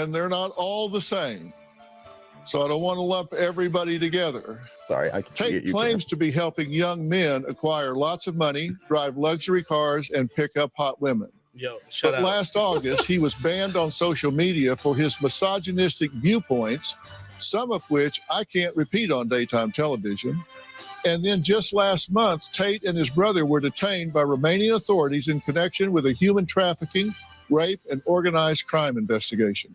and they're not all the same. So I don't want to lump everybody together. Sorry, Tate claims to be helping young men acquire lots of money, drive luxury cars, and pick up hot women. But last August, he was banned on social media for his misogynistic viewpoints, some of which I can't repeat on daytime television. And then just last month, Tate and his brother were detained by Romanian authorities in connection with a human trafficking, rape, and organized crime investigation.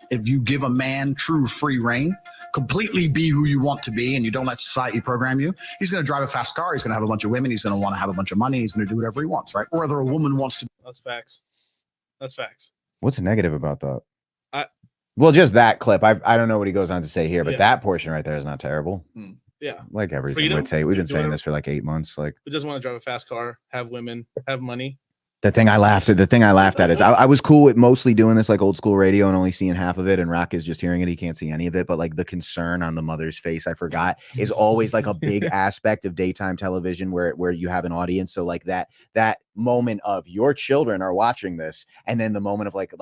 If you give a man true free reign, completely be who you want to be, and you don't let society program you, he's going to drive a fast car, he's going to have a bunch of women, he's going to want to have a bunch of money, he's going to do whatever he wants, right? Or whether a woman wants to. That's facts. That's facts. What's negative about that? Well, just that clip. I don't know what he goes on to say here, but that portion right there is not terrible. Yeah. Like everything with Tate. We've been saying this for like 8 months. Like, who doesn't want to drive a fast car, have women, have money? The thing I laughed at is I was cool with mostly doing this like old school radio and only seeing half of it, and Rock is just hearing it. He can't see any of it, but like the concern on the mother's face, I forgot, is always like a big aspect of daytime television where you have an audience. So like that moment of your children are watching this, and then the moment of like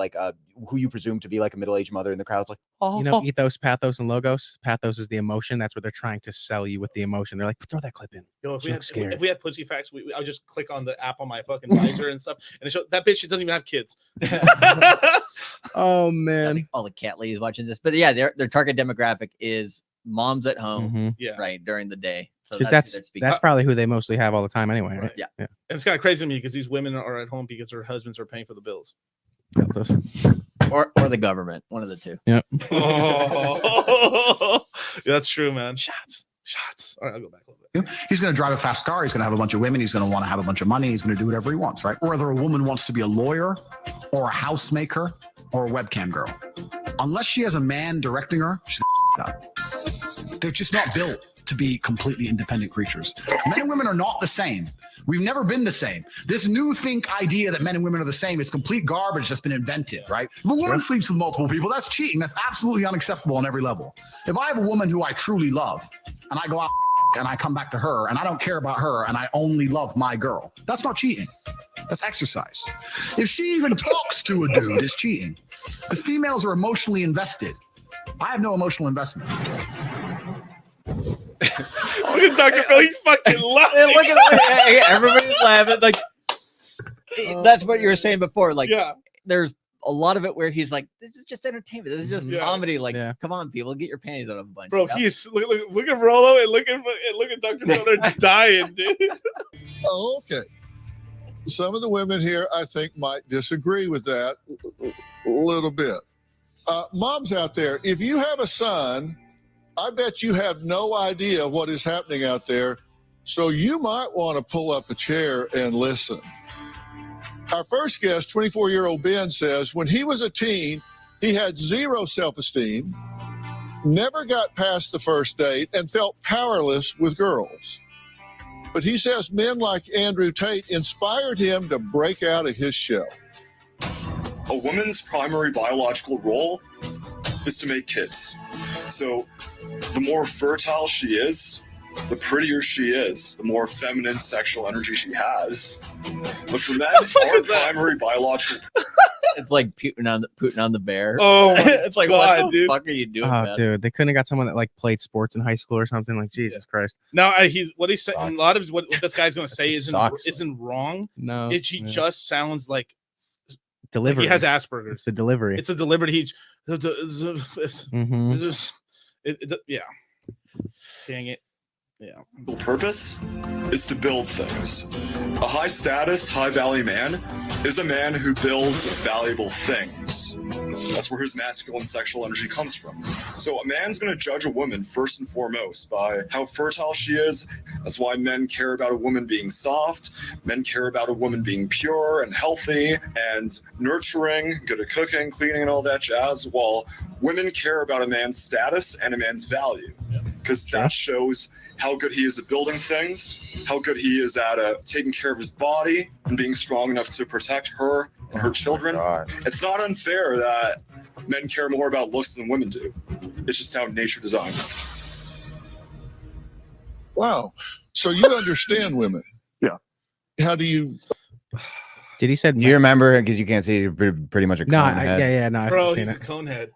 who you presume to be like a middle-aged mother in the crowd's like, oh, you know, ethos, pathos, and logos. Pathos is the emotion. That's what they're trying to sell you with the emotion. They're like, throw that clip in. Yo, if we had pussy facts, I would just click on the app on my fucking visor and stuff, and it show that bitch. She doesn't even have kids. Oh man, I think all the cat ladies watching this, but yeah, their target demographic is moms at home, right, during the day. So that's probably who they mostly have all the time anyway, right? Yeah. And it's kind of crazy to me because these women are at home because their husbands are paying for the bills. Or the government, one of the two. Yep. Yeah, that's true, man. Shots. All right, I'll go back a little bit. He's going to drive a fast car. He's going to have a bunch of women. He's going to want to have a bunch of money. He's going to do whatever he wants, right? Or whether a woman wants to be a lawyer or a housemaker or a webcam girl. Unless she has a man directing her, she's going to up. They're just not built to be completely independent creatures. Men and women are not the same. We've never been the same. This new idea that men and women are the same is complete garbage that's been invented, right? If a woman sleeps with multiple people, that's cheating. That's absolutely unacceptable on every level. If I have a woman who I truly love and I go out and I come back to her and I don't care about her and I only love my girl, that's not cheating. That's exercise. If she even talks to a dude, it's cheating. Because females are emotionally invested. I have no emotional investment. Look at Dr. Phil, he's fucking laughing. Look at everybody's laughing. Like that's what you were saying before. Like, there's a lot of it where he's like, "This is just entertainment. This is just comedy." Like, come on, people, get your panties out of a bunch. Bro, he's look at Rollo and look at Dr. Phil. They're dying, dude. Oh, okay. Some of the women here, I think, might disagree with that a little bit. Moms out there, if you have a son, I bet you have no idea what is happening out there, so you might want to pull up a chair and listen. Our first guest, 24-year-old Ben, says when he was a teen, he had zero self-esteem, never got past the first date, and felt powerless with girls. But he says men like Andrew Tate inspired him to break out of his shell. A woman's primary biological role is to make kids. So the more fertile she is, the prettier she is, the more feminine sexual energy she has. But for men, our primary biological... It's like Putin on the bear. Oh, it's like, God, what the fuck are you doing, man? Dude, they couldn't have got someone that like played sports in high school or something. Like, Jesus Christ. Now he's saying. A lot of what this guy's going to say isn't wrong. No, he just sounds like delivery. He has Asperger's. It's the delivery. It's a delivery. Yeah. Dang it. Yeah. The purpose is to build things. A high status, high value man is a man who builds valuable things. That's where his masculine sexual energy comes from. So a man's going to judge a woman first and foremost by how fertile she is. That's why men care about a woman being soft. Men care about a woman being pure and healthy and nurturing, good at cooking, cleaning, and all that jazz, while women care about a man's status and a man's value. Because that shows how good he is at building things, how good he is at taking care of his body and being strong enough to protect her and her children. It's not unfair that men care more about looks than women do. It's just how nature designs. Wow. So you understand women? Yeah. How do you... Did he said? Do you remember? Because you can't see, he's pretty much a No, cone head. yeah, no, I've Bro, seen he's a it. conehead.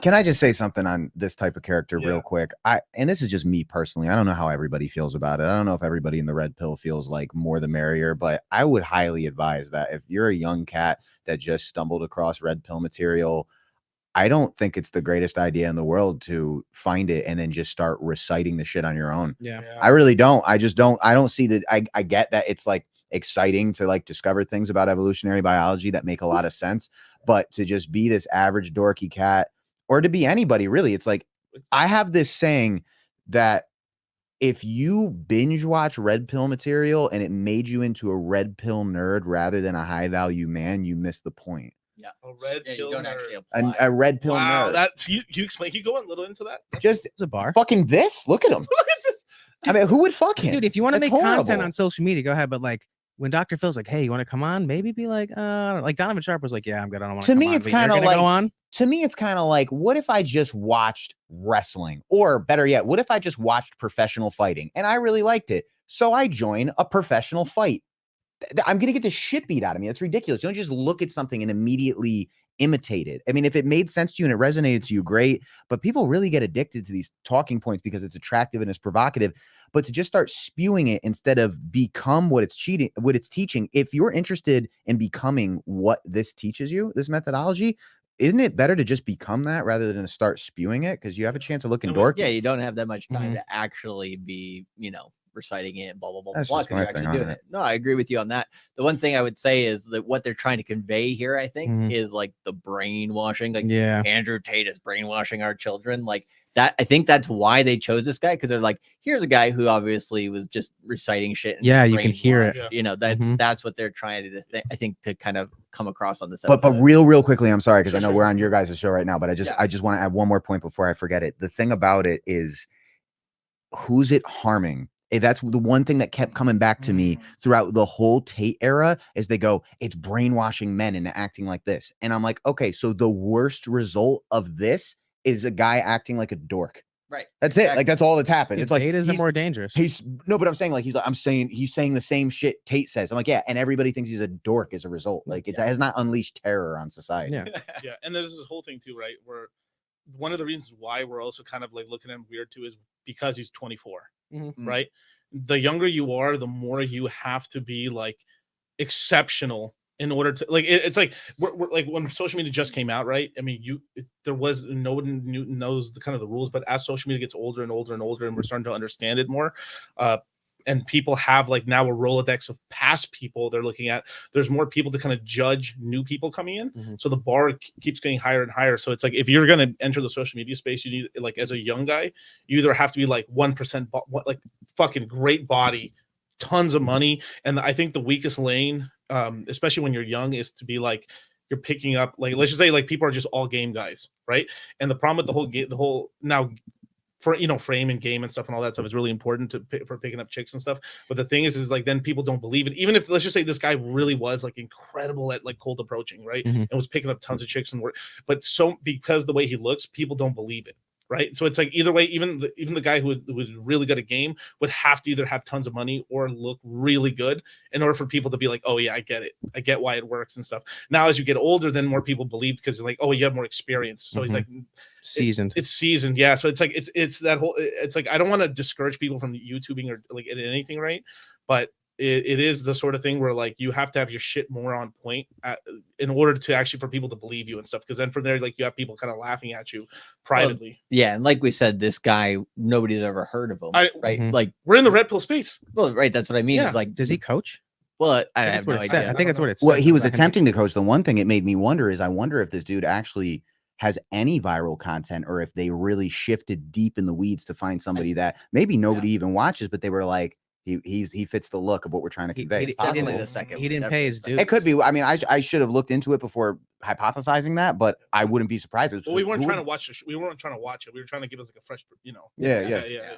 Can I just say something on this type of character real quick? And this is just me personally. I don't know how everybody feels about it. I don't know if everybody in the red pill feels like more the merrier, but I would highly advise that if you're a young cat that just stumbled across red pill material, I don't think it's the greatest idea in the world to find it and then just start reciting the shit on your own. Yeah. I really don't. I don't see that. I get that it's like exciting to like discover things about evolutionary biology that make a lot of sense, but to just be this average dorky cat, or to be anybody really, it's like I have this saying that if you binge watch red pill material and it made you into a red pill nerd rather than a high value man, you miss the point. Yeah, A red pill you don't nerd. actually apply. A red pill Wow, nerd. that's you explain. Can you go a little into that? Just It's a bar. fucking this. Look at him. I mean, who would fuck him? Dude, if you want to That's make content horrible. on social media, go ahead. But like when Dr. Phil's like, hey, you want to come on? Maybe be like, like Donovan Sharp was like, yeah, I'm good. I don't want To come me, on, it's but you're kinda gonna like- go on. To me, it's kind of like, what if I just watched wrestling? Or better yet, what if I just watched professional fighting and I really liked it? So I join a professional fight. I'm going to get the shit beat out of me. That's ridiculous. You don't just look at something and immediately imitate it. I mean, if it made sense to you and it resonated to you, great. But people really get addicted to these talking points because it's attractive and it's provocative. But to just start spewing it instead of become what it's teaching, if you're interested in becoming what this teaches you, this methodology, isn't it better to just become that rather than to start spewing it? Because you have a chance of looking dorky. Yeah, you don't have that much time Mhm. to actually be, reciting it and blah blah blah That's blah. just 'Cause my you're actually thing on doing it. it. No, I agree with you on that. The one thing I would say is that what they're trying to convey here, I think, Mhm. is like the brainwashing. Like Yeah. Andrew Tate is brainwashing our children. Like that. I think that's why they chose this guy, because they're like, here's a guy who obviously was just reciting shit. And Yeah, you can hear it. brainwashed. That's what they're trying to. I think to kind of come across on this. But episode. real quickly, I'm sorry because I Sure, know sure. we're on your guys' show right now, but I just want to add one more point before I forget it. The thing about it is, who's it harming? That's the one thing that kept coming back to me throughout the whole Tate era is they go, it's brainwashing men into acting like this. And I'm like, okay, so the worst result of this is a guy acting like a dork. Right. That's it. Like that's all that's happened. It's like Tate isn't more dangerous. he's but I'm saying like he's saying the same shit Tate says. I'm like, yeah, and everybody thinks he's a dork as a result. Like it has not unleashed terror on society. Yeah. Yeah, and there's this whole thing too, right? Where one of the reasons why we're also kind of like looking at him weird too is because he's 24, Mhm. right? The younger you are, the more you have to be like exceptional in order to like. It's like we're like when social media just came out, right? I mean, there was no one knows the kind of the rules, but as social media gets older and older and older, and we're starting to understand it more, and people have like now a Rolodex of past people they're looking at. There's more people to kind of judge new people coming in. Mm-hmm. So the bar keeps getting higher and higher. So it's like, if you're going to enter the social media space, you need like, as a young guy, you either have to be like 1%, like fucking great body, tons of money. And I think the weakest lane, especially when you're young, is to be like, you're picking up, like, let's just say like people are just all game guys. Right. And the problem with the whole now, for frame and game and stuff and all that stuff is really important for picking up chicks and stuff. But the thing is like then people don't believe it. Even if, let's just say this guy really was like incredible at like cold approaching, right? Mhm. And was picking up tons of chicks and work, but because the way he looks, people don't believe it. Right. So it's like either way, even the guy who was really good at game would have to either have tons of money or look really good in order for people to be like, oh yeah, I get it. I get why it works and stuff. Now, as you get older, then more people believe because they're like, oh, you have more experience. So he's like seasoned. It's seasoned. Yeah. So it's like, it's that whole, it's like, I don't want to discourage people from YouTubing or like anything. Right. But it is the sort of thing where like you have to have your shit more on point in order to actually for people to believe you and stuff, because then from there like you have people kind of laughing at you privately. Yeah, and like we said, this guy, nobody's ever heard of him, right? Mhm. Like we're in the red pill space. Well, right, that's what I mean. Yeah. It's like, Does he coach? well, I That's have what no it said. idea. I think that's what it said. Well, he was Behind it. attempting to coach. The one thing it made me wonder is I wonder if this dude actually has any viral content or if they really shifted deep in the weeds to find somebody that maybe nobody even watches, but they were like, he fits the look of what we're trying to convey. It's definitely possible. the second. He didn't pay his dues. It could be. I mean, I should have looked into it before hypothesizing that, but I wouldn't be surprised. Well, we weren't trying to watch it. We weren't trying to watch it. We were trying to give us like a fresh, Yeah.